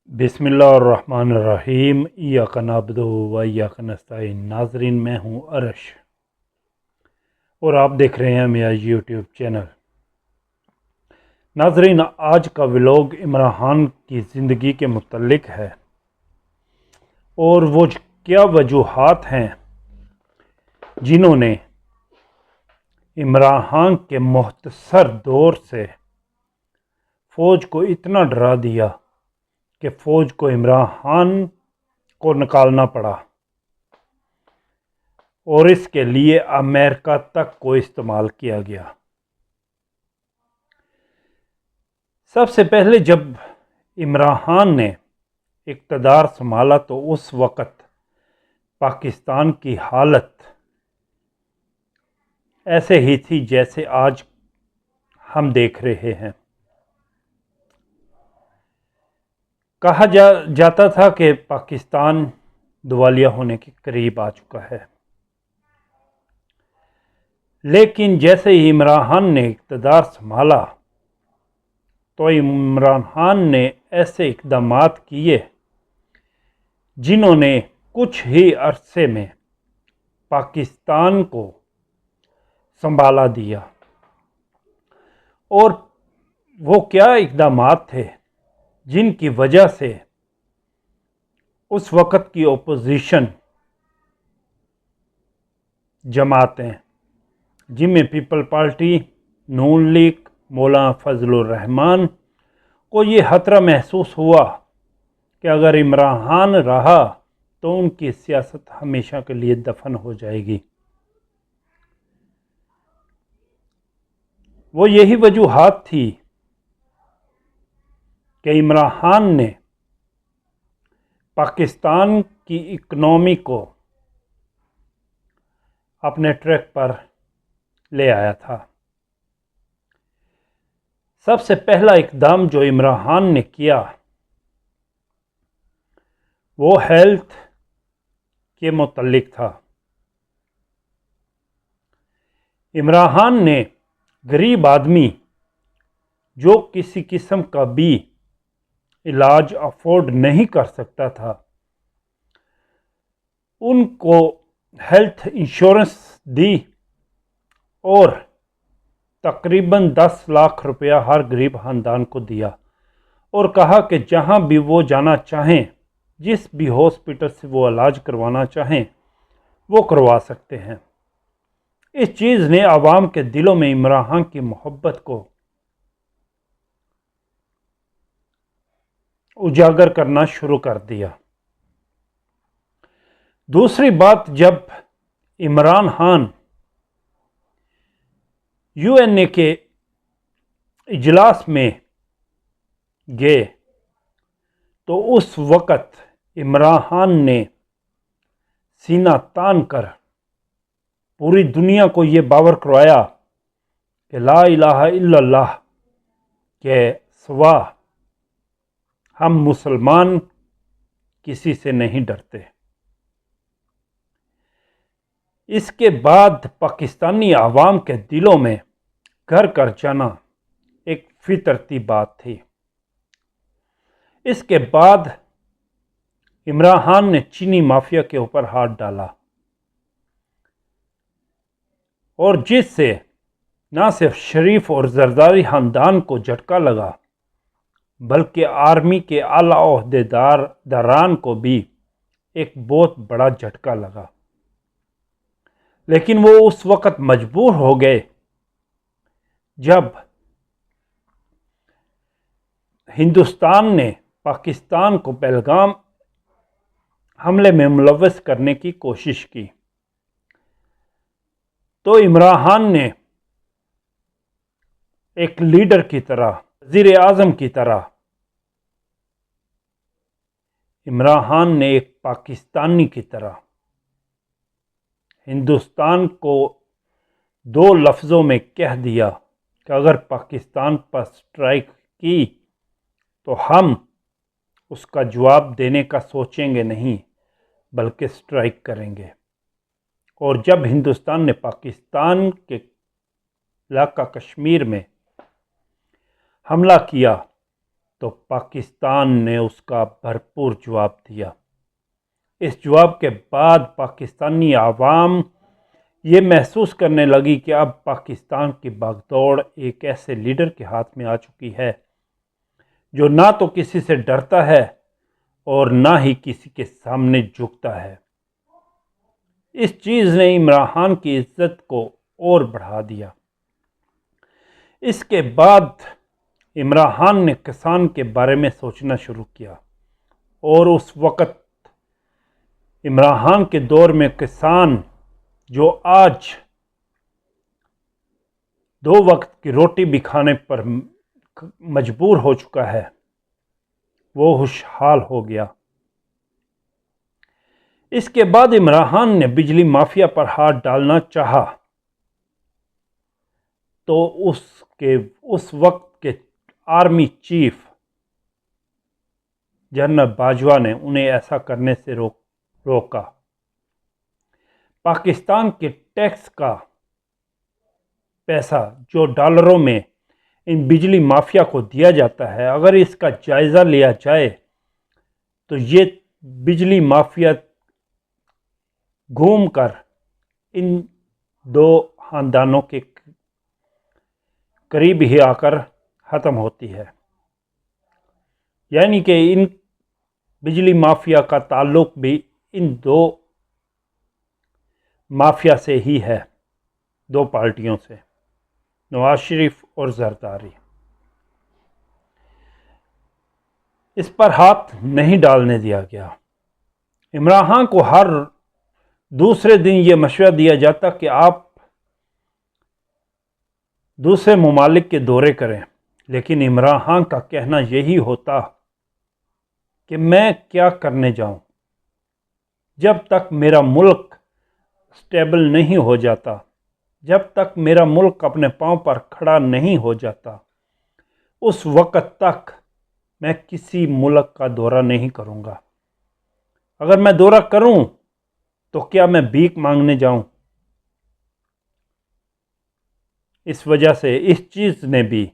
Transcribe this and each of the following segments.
बिस्मिल्लाहिर्रहमानिर्रहीम। इय्याका नअब्दु व इय्याका नस्तईन। नाज़रीन, मैं हूँ अरश और आप देख रहे हैं मेरा यूट्यूब चैनल। नाज़रीन, आज का व्लॉग इमरान खान की ज़िंदगी के मुतल्लिक है और वो क्या वजूहात हैं जिन्होंने इमरान खान के मुख्तसर दौर से फ़ौज को इतना डरा दिया कि फ़ौज को इमरान खान को निकालना पड़ा और इसके लिए अमेरिका तक को इस्तेमाल किया गया। सबसे पहले जब इमरान खान ने इक़्तिदार संभाला तो उस वक़्त पाकिस्तान की हालत ऐसे ही थी जैसे आज हम देख रहे हैं। कहा जाता था कि पाकिस्तान दिवालिया होने के करीब आ चुका है, लेकिन जैसे ही इमरान खान ने इक़्तिदार संभाला तो इमरान खान ने ऐसे इक़दामात किए जिन्होंने कुछ ही अरसे में पाकिस्तान को संभाला दिया। और वो क्या इक़दामात थे जिनकी वजह से उस वक़्त की ओपोजिशन जमातें, जिनमें पीपल पार्टी, नून लीग, मौलाना फजलुर रहमान को ये खतरा महसूस हुआ कि अगर इमरान खान रहा तो उनकी सियासत हमेशा के लिए दफन हो जाएगी। वो यही वजूहात थी कि इमरान खान ने पाकिस्तान की इकनॉमी को अपने ट्रैक पर ले आया था। सबसे पहला इक़दाम जो इमरान खान ने किया वो हेल्थ के मुतल्लिक था। इमरान खान ने गरीब आदमी जो किसी किस्म का भी इलाज अफोर्ड नहीं कर सकता था, उनको हेल्थ इंश्योरेंस दी और तकरीबन 10 लाख रुपया हर गरीब ख़ानदान को दिया और कहा कि जहां भी वो जाना चाहें, जिस भी हॉस्पिटल से वो इलाज करवाना चाहें, वो करवा सकते हैं। इस चीज़ ने आवाम के दिलों में इमरान खान की मोहब्बत को उजागर करना शुरू कर दिया। दूसरी बात, जब इमरान खान यूएनए के इजलास में गए तो उस वक़्त इमरान खान ने सीना तान कर पूरी दुनिया को ये बावर करवाया कि ला इलाहा इल्लल्लाह के सिवा हम मुसलमान किसी से नहीं डरते। इसके बाद पाकिस्तानी आवाम के दिलों में घर कर जाना एक फितरती बात थी। इसके बाद इमरान खान ने चीनी माफिया के ऊपर हाथ डाला और जिससे न सिर्फ शरीफ और जरदारी ख़ानदान को झटका लगा बल्कि आर्मी के आला ओहदेदारान को भी एक बहुत बड़ा झटका लगा। लेकिन वो उस वक़्त मजबूर हो गए जब हिंदुस्तान ने पाकिस्तान को पहलगाम हमले में मुलव्वस करने की कोशिश की, तो इमरान खान ने एक लीडर की तरह, वज़ीर आज़म की तरह, इमरान खान ने एक पाकिस्तानी की तरह हिंदुस्तान को 2 लफ्ज़ों में कह दिया कि अगर पाकिस्तान पर स्ट्राइक की तो हम उसका जवाब देने का सोचेंगे नहीं बल्कि स्ट्राइक करेंगे। और जब हिंदुस्तान ने पाकिस्तान के इलाका कश्मीर में हमला किया तो पाकिस्तान ने उसका भरपूर जवाब दिया। इस जवाब के बाद पाकिस्तानी आवाम ये महसूस करने लगी कि अब पाकिस्तान की बागडोर एक ऐसे लीडर के हाथ में आ चुकी है जो ना तो किसी से डरता है और ना ही किसी के सामने झुकता है। इस चीज़ ने इमरान खान की इज्जत को और बढ़ा दिया। इसके बाद इमरान खान ने किसान के बारे में सोचना शुरू किया और उस वक़्त इमरान खान के दौर में किसान जो आज 2 वक्त की रोटी भी खाने पर मजबूर हो चुका है, वो खुशहाल हो गया। इसके बाद इमरान खान ने बिजली माफिया पर हाथ डालना चाहा तो उस वक्त के आर्मी चीफ जनरल बाजवा ने उन्हें ऐसा करने से रोका। पाकिस्तान के टैक्स का पैसा जो डॉलरों में इन बिजली माफिया को दिया जाता है, अगर इसका जायज़ा लिया जाए तो ये बिजली माफिया घूमकर इन 2 खानदानों के करीब ही आकर ख़त्म होती है। यानी कि इन बिजली माफिया का ताल्लुक भी इन 2 माफिया से ही है, 2 पार्टियों से, नवाज शरीफ और जरदारी। इस पर हाथ नहीं डालने दिया गया। इमरान खान को हर दूसरे दिन ये मशवरा दिया जाता कि आप दूसरे ममालिक के दौरे करें, लेकिन इमरान खान का कहना यही होता कि मैं क्या करने जाऊं, जब तक मेरा मुल्क स्टेबल नहीं हो जाता, जब तक मेरा मुल्क अपने पांव पर खड़ा नहीं हो जाता, उस वक़्त तक मैं किसी मुल्क का दौरा नहीं करूंगा। अगर मैं दौरा करूं तो क्या मैं भीख मांगने जाऊं? इस वजह से इस चीज़ ने भी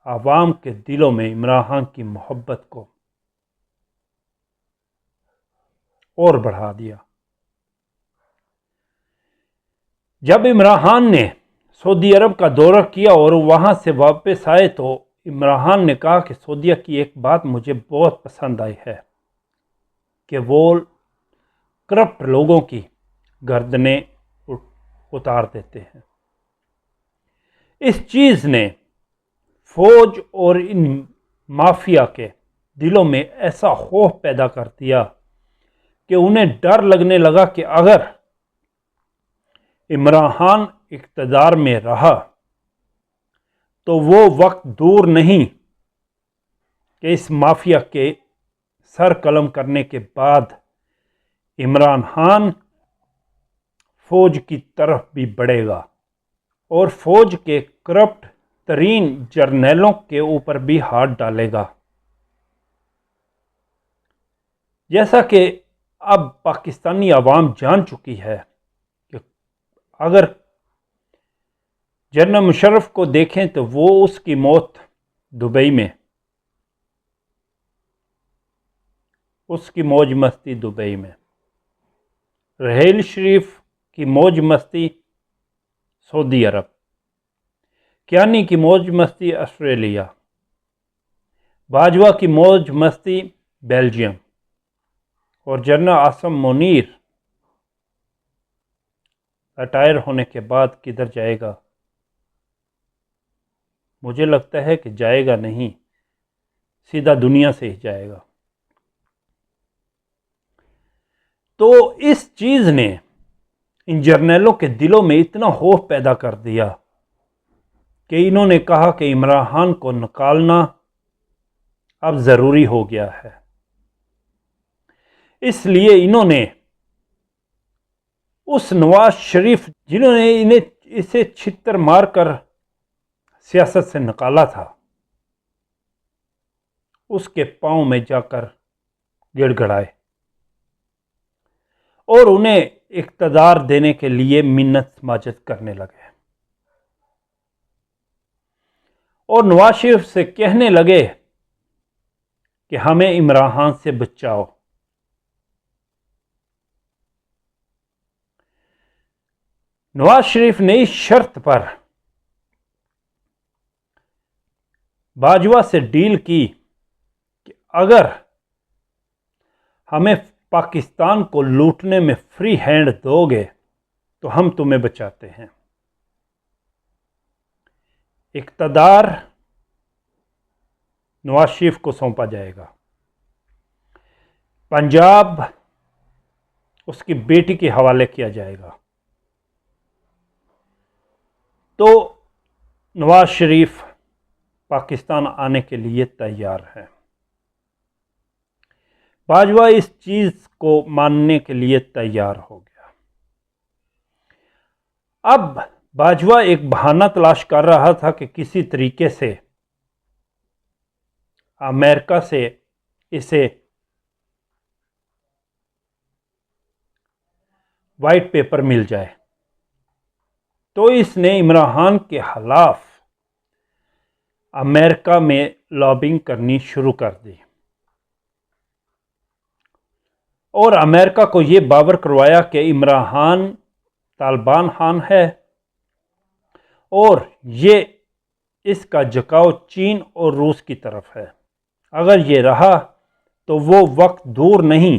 आवाम के दिलों में इमरान खान की मोहब्बत को और बढ़ा दिया। जब इमरान खान ने सऊदी अरब का दौरा किया और वहाँ से वापस आए तो इमरान खान ने कहा कि सऊदीया की एक बात मुझे बहुत पसंद आई है कि वो करप्ट लोगों की गर्दनें उतार देते हैं। इस चीज़ ने फौज और इन माफिया के दिलों में ऐसा खौफ पैदा कर दिया कि उन्हें डर लगने लगा कि अगर इमरान खान इक़्तिदार में रहा तो वो वक्त दूर नहीं कि इस माफिया के सर कलम करने के बाद इमरान खान फौज की तरफ भी बढ़ेगा और फौज के करप्ट तरीन जर्नैलों के ऊपर भी हाथ डालेगा। जैसा कि अब पाकिस्तानी आवाम जान चुकी है कि अगर जनरल मुशर्रफ को देखें तो वो उसकी मौत दुबई में, उसकी मौज मस्ती दुबई में, रहेल शरीफ की मौज मस्ती सऊदी अरब, कियानी की मौज मस्ती ऑस्ट्रेलिया, बाजवा की मौज मस्ती बेल्जियम और जनरल आसम मुनीर रिटायर होने के बाद किधर जाएगा? मुझे लगता है कि जाएगा नहीं, सीधा दुनिया से ही जाएगा। तो इस चीज़ ने इन जर्नैलों के दिलों में इतना खौफ पैदा कर दिया कि इन्होंने कहा कि इमरान खान को निकालना अब ज़रूरी हो गया है। इसलिए इन्होंने उस नवाज शरीफ जिन्होंने इसे छितर मारकर सियासत से निकाला था, उसके पांव में जाकर गिड़गिड़ाए और उन्हें इक़्तिदार देने के लिए मिन्नत समाजत करने लगे और नवाज शरीफ से कहने लगे कि हमें इमरान खान से बचाओ। नवाज शरीफ ने इस शर्त पर बाजवा से डील की कि अगर हमें पाकिस्तान को लूटने में फ्री हैंड दोगे तो हम तुम्हें बचाते हैं। इक़्तिदार नवाज शरीफ को सौंपा जाएगा, पंजाब उसकी बेटी के हवाले किया जाएगा। तो नवाज शरीफ पाकिस्तान आने के लिए तैयार है। बाजवा इस चीज़ को मानने के लिए तैयार हो गया। अब बाजवा एक बहाना तलाश कर रहा था कि किसी तरीके से अमेरिका से इसे वाइट पेपर मिल जाए। तो इसने इमरान खान के खिलाफ अमेरिका में लॉबिंग करनी शुरू कर दी और अमेरिका को यह बावर करवाया कि इमरान खान तालिबान खान है और ये इसका झुकाव चीन और रूस की तरफ है। अगर ये रहा तो वो वक्त दूर नहीं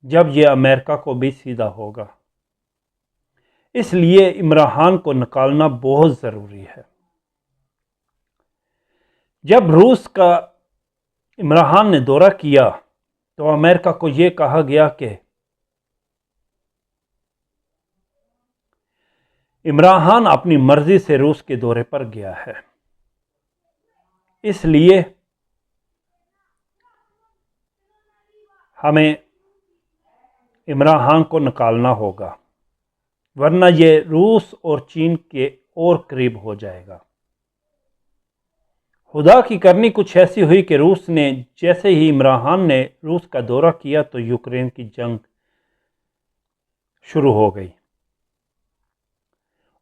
जब ये अमेरिका को भी सीधा होगा। इसलिए इमरान खान को निकालना बहुत ज़रूरी है। जब रूस का इमरान खान ने दौरा किया तो अमेरिका को ये कहा गया कि इमरान खान अपनी मर्जी से रूस के दौरे पर गया है, इसलिए हमें इमरान खान को निकालना होगा, वरना ये रूस और चीन के और करीब हो जाएगा। खुदा की करनी कुछ ऐसी हुई कि रूस ने जैसे ही इमरान खान ने रूस का दौरा किया तो यूक्रेन की जंग शुरू हो गई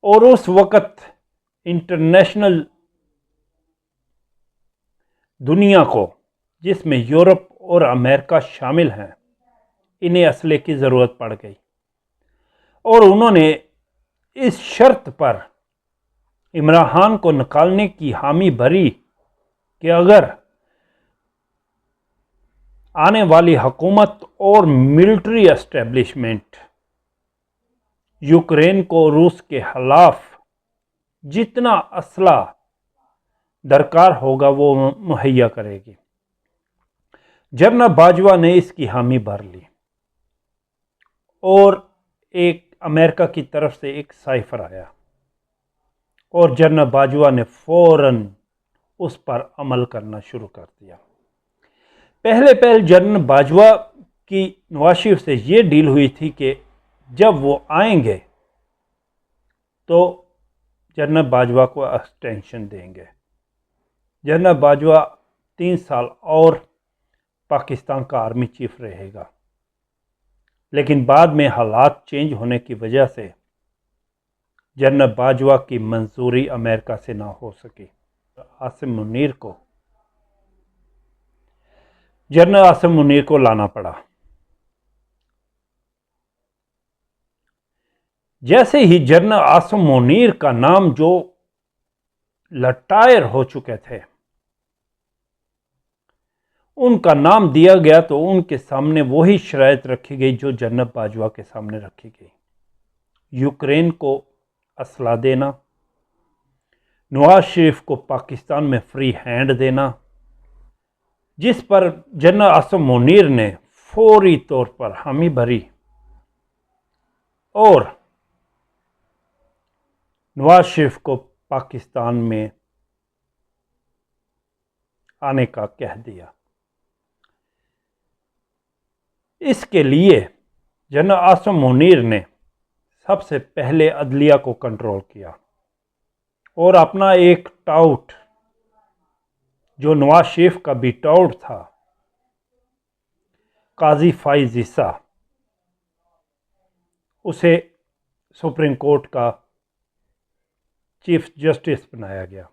और उस वक़्त इंटरनेशनल दुनिया को, जिसमें यूरोप और अमेरिका शामिल हैं, इन्हें असले की ज़रूरत पड़ गई और उन्होंने इस शर्त पर इमरान खान को निकालने की हामी भरी कि अगर आने वाली हुकूमत और मिलिट्री एस्टेब्लिशमेंट यूक्रेन को रूस के खिलाफ जितना असला दरकार होगा वो मुहैया करेगी। जनरल बाजवा ने इसकी हामी भर ली और एक अमेरिका की तरफ से एक साइफर आया और जनरल बाजवा ने फौरन उस पर अमल करना शुरू कर दिया। पहले जनरल बाजवा की नवाज शरीफ से ये डील हुई थी कि जब वो आएंगे तो जनरल बाजवा को एक्सटेंशन देंगे। जनरल बाजवा 3 साल और पाकिस्तान का आर्मी चीफ रहेगा, लेकिन बाद में हालात चेंज होने की वजह से जनरल बाजवा की मंजूरी अमेरिका से ना हो सकी। जनरल आसिम मुनीर को लाना पड़ा। जैसे ही जनरल आसिम मुनीर का नाम जो लटायर हो चुके थे उनका नाम दिया गया तो उनके सामने वही शराइत रखी गई जो जनरल बाजवा के सामने रखी गई। यूक्रेन को असला देना, नवाज शरीफ को पाकिस्तान में फ्री हैंड देना, जिस पर जनरल आसिम मुनीर ने फौरी तौर पर हामी भरी और नवाज शरीफ को पाकिस्तान में आने का कह दिया। इसके लिए जनरल आसिम मुनीर ने सबसे पहले अदलिया को कंट्रोल किया और अपना एक टाउट जो नवाज शरीफ का भी टाउट था, काजी फाइज ईसा, उसे सुप्रीम कोर्ट का चीफ जस्टिस बनाया गया।